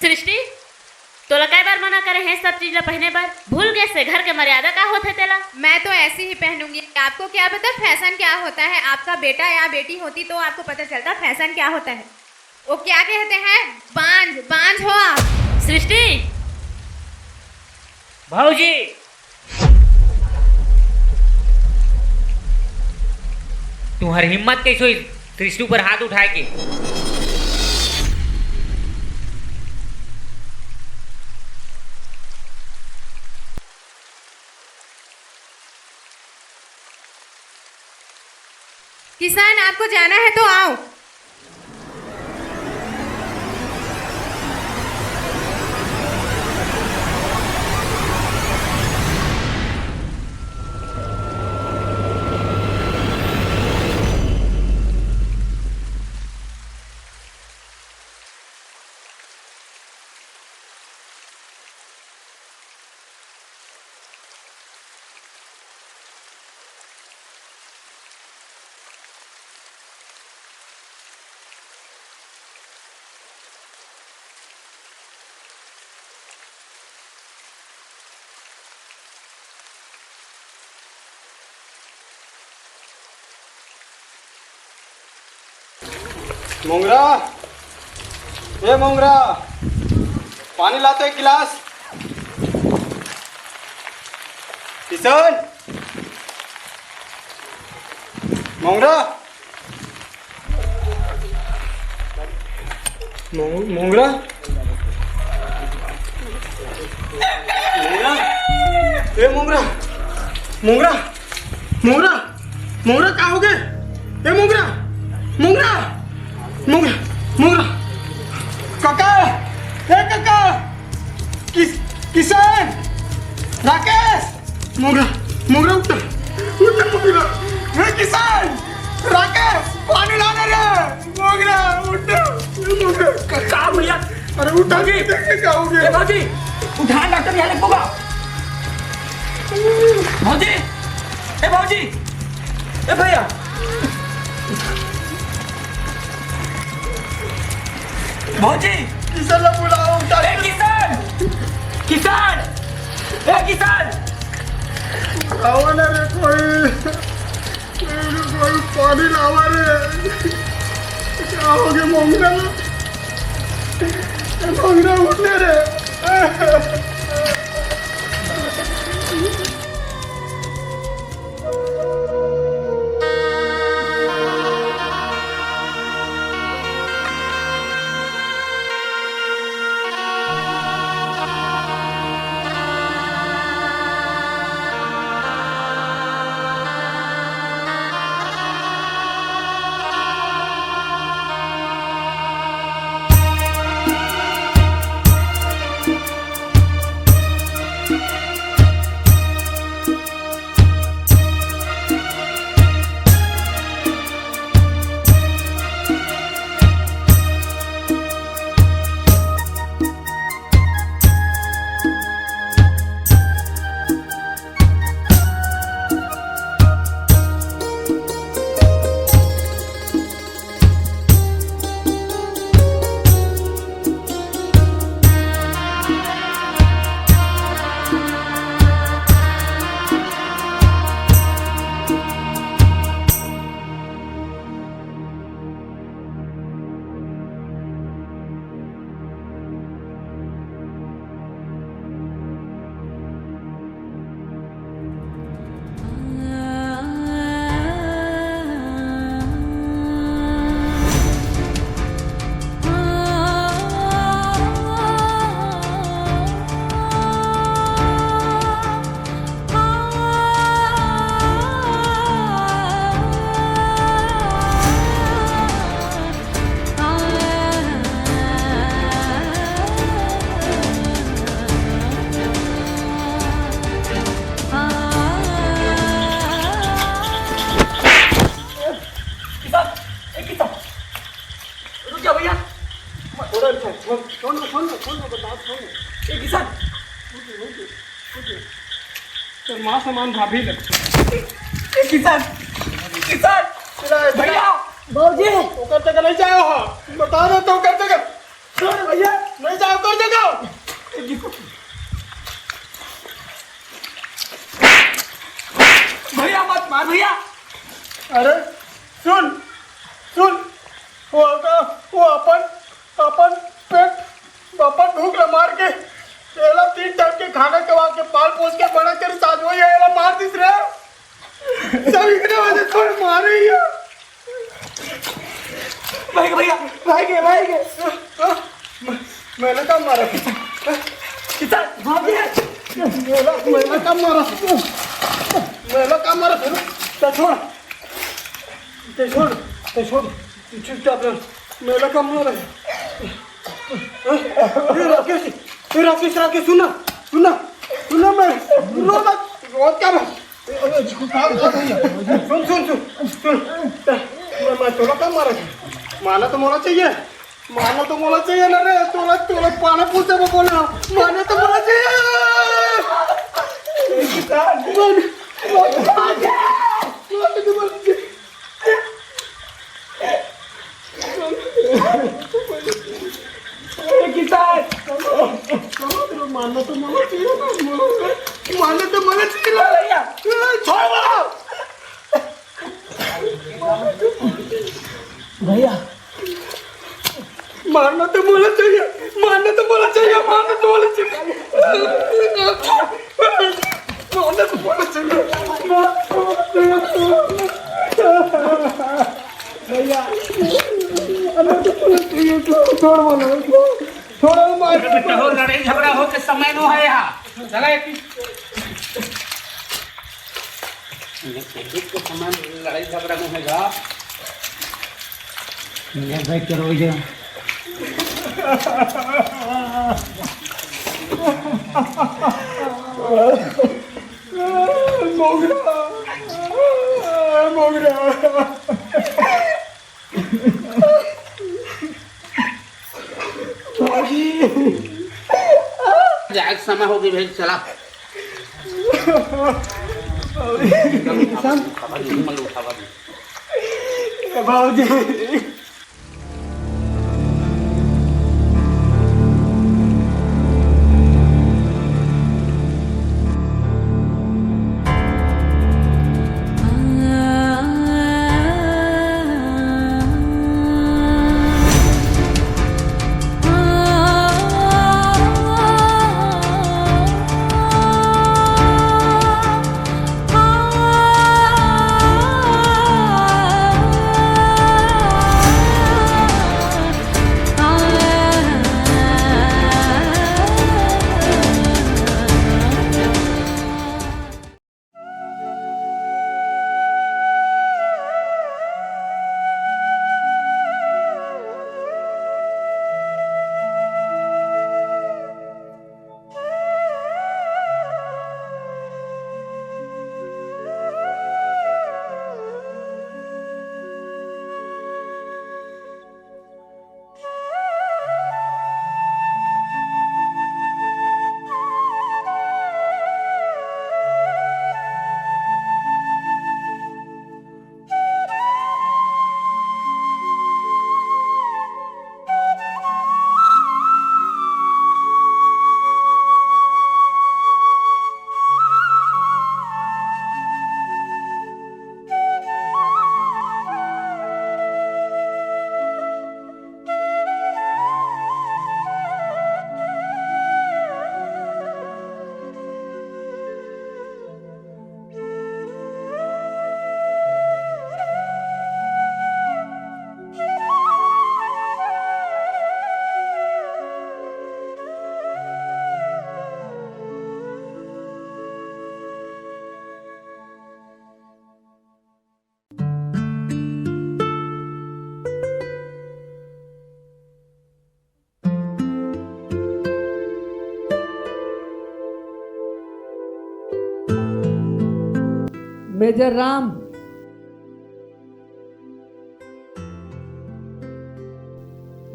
सृष्टि तोला कई बार मना करे हैं सब चीज ला पहने पर भूल गए से घर के मर्यादा का होते तेला। मैं तो ऐसे ही पहनूंगी। आपको क्या पता फैशन क्या होता है? आपका बेटा या बेटी होती तो आपको पता चलता फैशन क्या होता है। वो क्या कहते हैं बांझ बांझ हो आप। सृष्टि भाऊजी तुम्हारी हिम्मत कैसे हुई सृष्टि पर हाथ उठाए के? किसान आपको जाना है तो आओ। मोंगरा ए मोंगरा पानी लाते एक गिलास। किशन मोंगरा मोंगरा मोंगरा ए मोंगरा मोंगरा मोंगरा मोंगरा कहाँ हो गए? ए मोंगरा मोंगरा मोंगरा मोंगरा काका ए काका किशन राकेश मोंगरा मोंगरा उठ उठ मोंगरा ए किशन राकेश पानी लाने रे मोंगरा उठ मोंगरा काका भैया अरे उठा के क्या हो गया? उठा डॉक्टर यहाँ लिखूंगा। भौजी, ए भौजी, ए भैया, भौजी, किसान लोग बुलाओ, उठा। ए किसान, किसान, ए किसान, लावा ना रे कोई पानी लावा रे। क्या हो गया मोंगरा? मोंगरा उठने रे। माँ सामान भाभी ले। किसान, किसान, भैया, बाबूजी वो करते का नहीं जाओ। हाँ बता रहे तो करते का भैया नहीं जाओ कर देगा। भैया मत मार भैया। अरे सुन सुन वो अपन पेट अपन भूख ला मार के एला 3 टाइम के खाना खवा के पाल पोस के बड़ा कर साथ वही एला मार दिस रे। सब इतने वजह थोड़े मार रही है। भाई भैया, भाई के मैंने कब मारा? किसान भाभी मैंने कब मारा? तो छोड़ चुपचाप रह। मेरा कम मारा। राकेश सुना मैं रोज क्या सुन मैं तोला कम मारा। माना तो मोला चाहिए ना रे। तोला पाना पूछते वो बोला माना तो मोला चाहिए। मानना तो मला चाहिए भैया। भैया मारना तो मला चाहिए। भैया छोड़ो लड़ाई झगड़ा हो के समय नो है यहाँ। चला समय लड़ाई झगड़ा में है भाई क्या हो गया? जाए समय होगी भाई चला भाजी मेजर राम,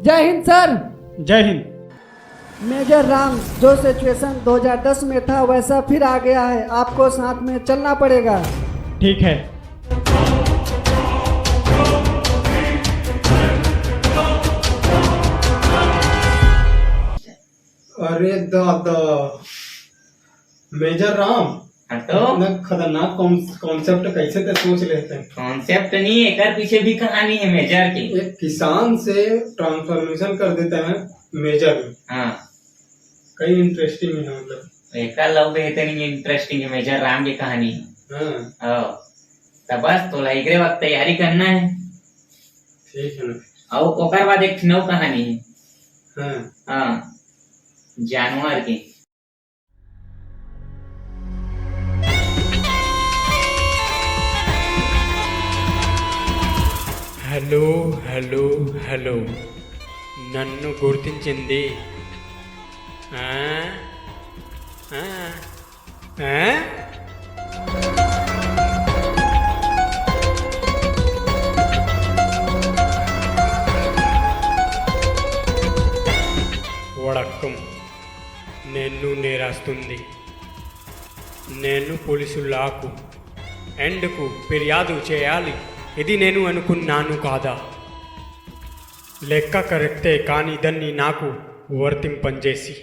जय हिंद सर। जय हिंद। मेजर राम, जो सिचुएशन 2010 में था वैसा फिर आ गया है, आपको साथ में चलना पड़ेगा। ठीक है। अरे दादा, मेजर राम तो इतना खतरनाक कॉन्सेप्ट कैसे तो सोच लेते हैं। कॉन्सेप्ट नहीं, एक पीछे भी कहानी है मेजर की। एक किसान से ट्रांसफॉर्मेशन कर देते हैं मेजर में। हाँ, कई इंटरेस्टिंग है, मतलब एक लव बेहतरीन इंटरेस्टिंग है मेजर राम की कहानी। हाँ तो बस तो लाइग्रे वक्त तैयारी करना है। ठीक है ना। और ओकर बाद एक नौ कहानी है। हाँ, जानवर की। హలో హలో హలో నన్ను గుర్తించింది ఆ? ఆ? ఆ? వడక్కం నేను నేరాస్తుంది నేను పోలీసులకు ఎండ్కు ఫిర్యాదు చేయాలి, ఇది నేను అనుకున్నాను కాదా? లెక్క కరెక్టే, కానీ దాన్ని నాకు వర్తింపజేసి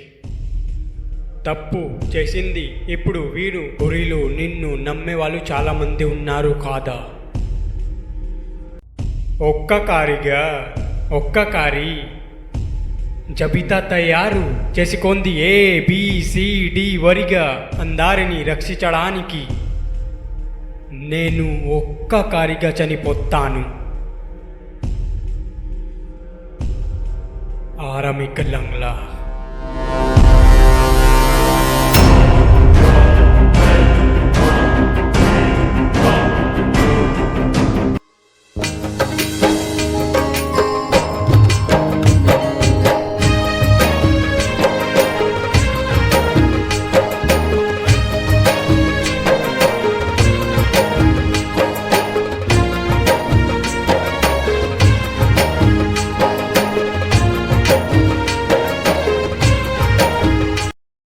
తప్పు చేసింది. ఇప్పుడు వీడు ఊరిలో నిన్ను నమ్మే వాళ్ళు చాలామంది ఉన్నారు కాదా? ఒక్కకారి జబితా తయారు చేసుకుంది ABCD వరిగా అందరిని రక్షించడానికి. నేను ఒక్కకారిగా చనిపోతాను. ఆరమిక లంగ్లా.